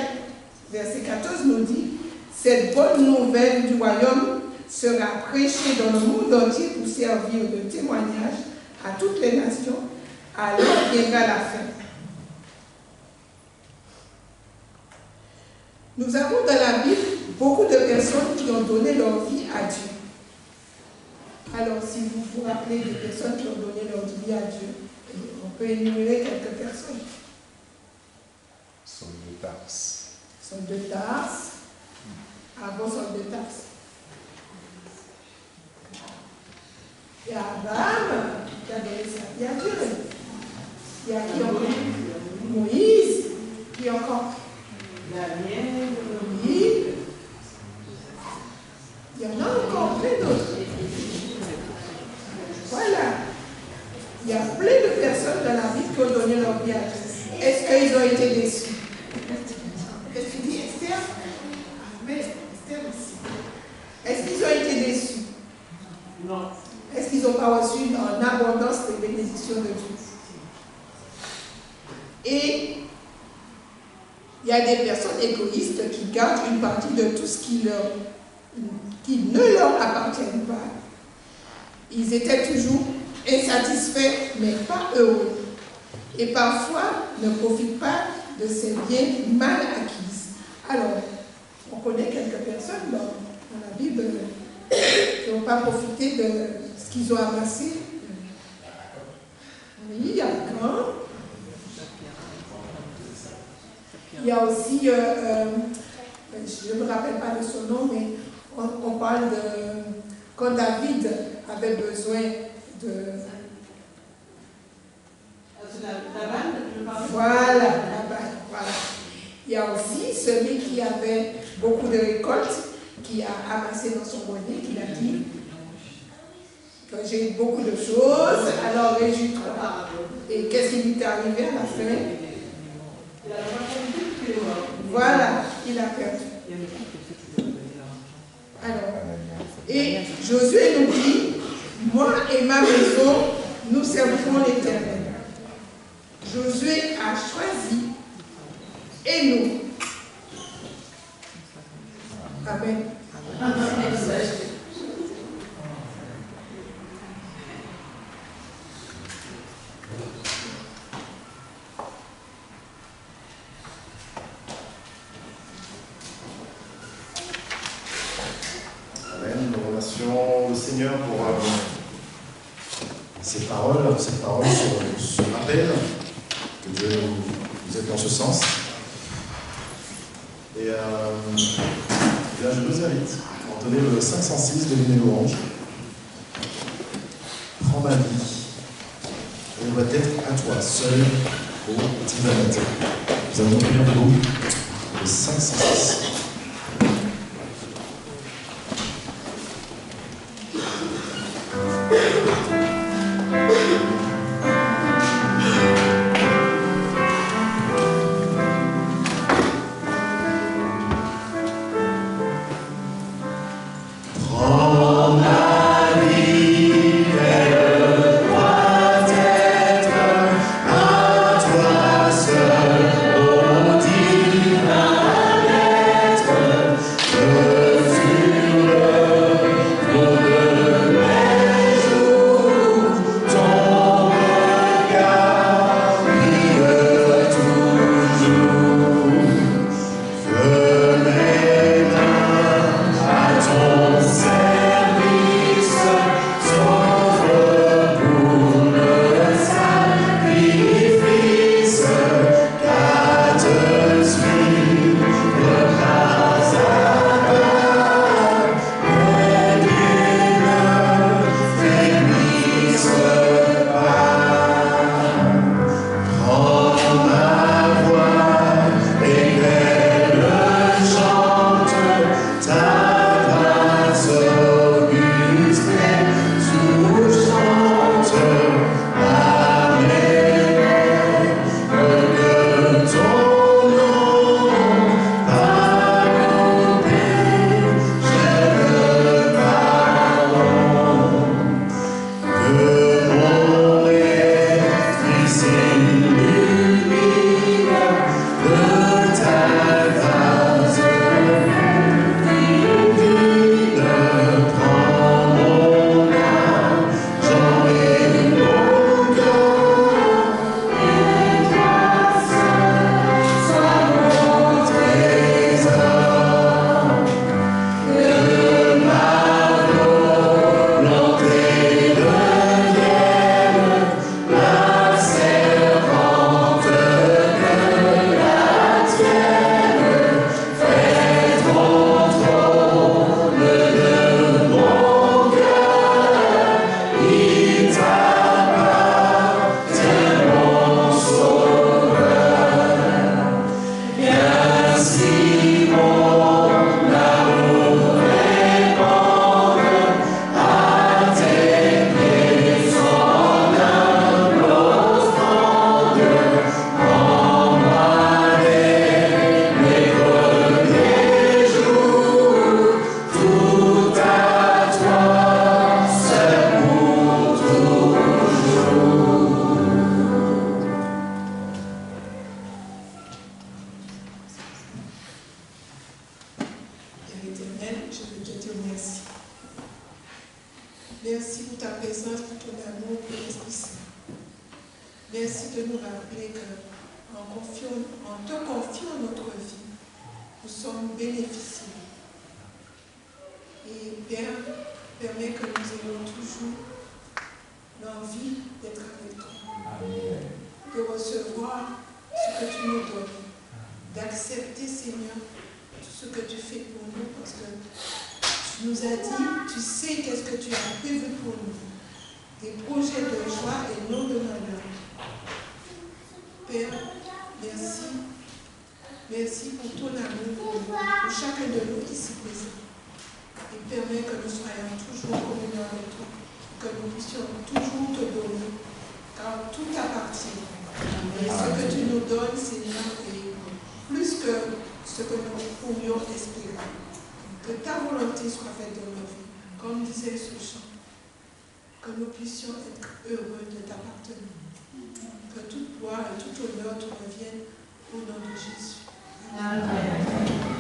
verset 14 nous dit, cette bonne nouvelle du royaume sera prêchée dans le monde entier pour servir de témoignage à toutes les nations, alors viendra la fin. Nous avons dans la Bible beaucoup de personnes qui ont donné leur vie à Dieu. Alors, si vous vous rappelez des personnes qui ont donné leur vie à Dieu, on peut énumérer quelques personnes. Saul de Tarse. Saul de Tarse. Avant Saul de Tarse. Il y a Abraham qui a donné sa vie à Dieu. Il y a qui encore? Moïse. Qui encore? Daniel. Oui. Il y en a encore plein d'autres. Voilà. Il y a plein de personnes dans la Bible qui ont donné leur vie à Christ. Est-ce qu'ils ont été déçus? Qu'est-ce que tu dis, Esther? Mais Esther aussi. Est-ce qu'ils ont été déçus? Non. Est-ce qu'ils n'ont pas reçu en abondance les bénédictions de Dieu? Et il y a des personnes égoïstes qui gardent une partie de tout ce qui ne leur appartient pas. Ils étaient toujours insatisfaits, mais pas heureux. Et parfois, ne profitent pas de ces biens mal acquis. Alors, on connaît quelques personnes dans la Bible qui n'ont pas profité de ce qu'ils ont amassé. Oui, il y a quand. Il y a aussi, je ne me rappelle pas de son nom, mais on parle de quand David avait besoin de... Voilà, voilà. Il y a aussi celui qui avait beaucoup de récoltes, qui a amassé dans son bonnet, qui a dit que j'ai eu beaucoup de choses, alors réjouis-toi. Et qu'est-ce qui lui est arrivé à la fin? Voilà, il a perdu. Alors, et Josué nous dit, moi et ma maison, nous servirons l'Éternel. Josué a choisi et nous. Amen. Nous remercions le Seigneur pour ces paroles ce rappel que Dieu nous aide dans ce sens. Et là, je vous invite à entonner le 506 de l'hymne louange. Prends ma vie, elle doit être à toi seul au divin matin. Nous allons tenir debout le 506. Seul, au divin Merci de nous rappeler qu'en te confiant notre vie, nous sommes bénéficiaires. Et Père, permet que nous ayons toujours l'envie d'être avec toi, de recevoir ce que tu nous donnes, d'accepter, Seigneur, tout ce que tu fais pour nous, parce que tu nous as dit, tu sais qu'est-ce que tu as prévu pour nous, des projets de joie et non de malheur. Père, merci. Merci pour ton amour pour chacun de nous ici présents. Et permet que nous soyons toujours en communion avec toi, que nous puissions toujours te donner, car tout t'appartient. Et ce que tu nous donnes, Seigneur, est plus que ce que nous pourrions espérer. Que ta volonté soit faite dans nos vies, comme disait ce chant. Que nous puissions être heureux de t'appartenir. Que toute gloire et tout honneur te reviennent au nom de Jésus. Amen.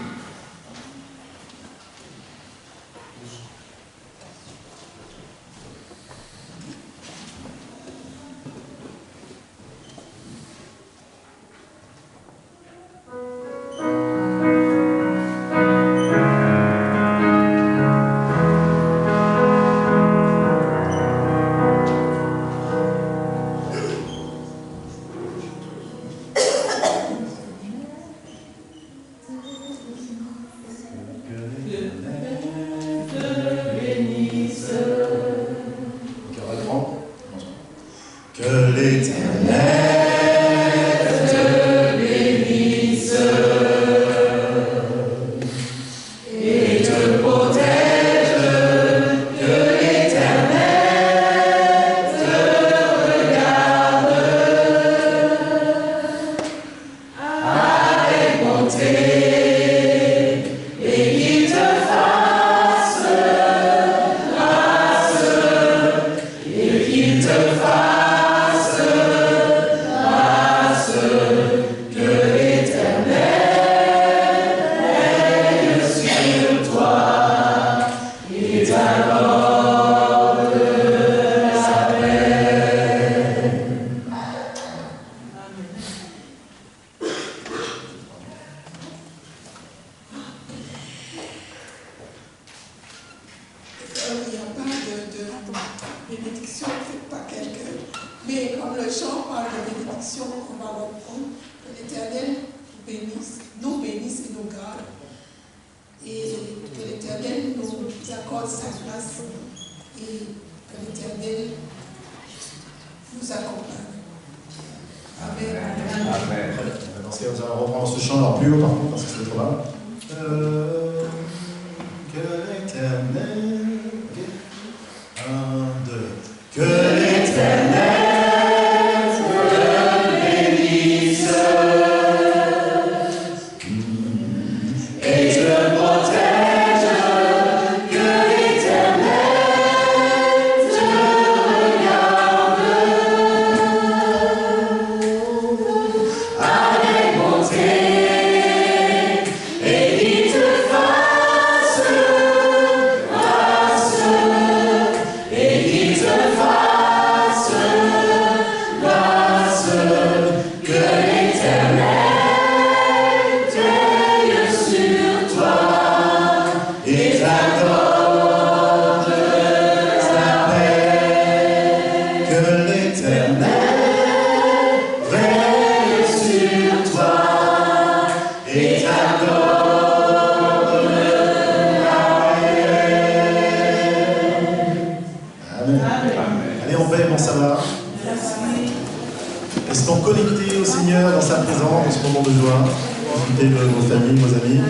Restons connectés au Seigneur dans sa présence, dans ce moment de joie. Profitez de vos familles, vos amis.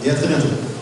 Et à très bientôt.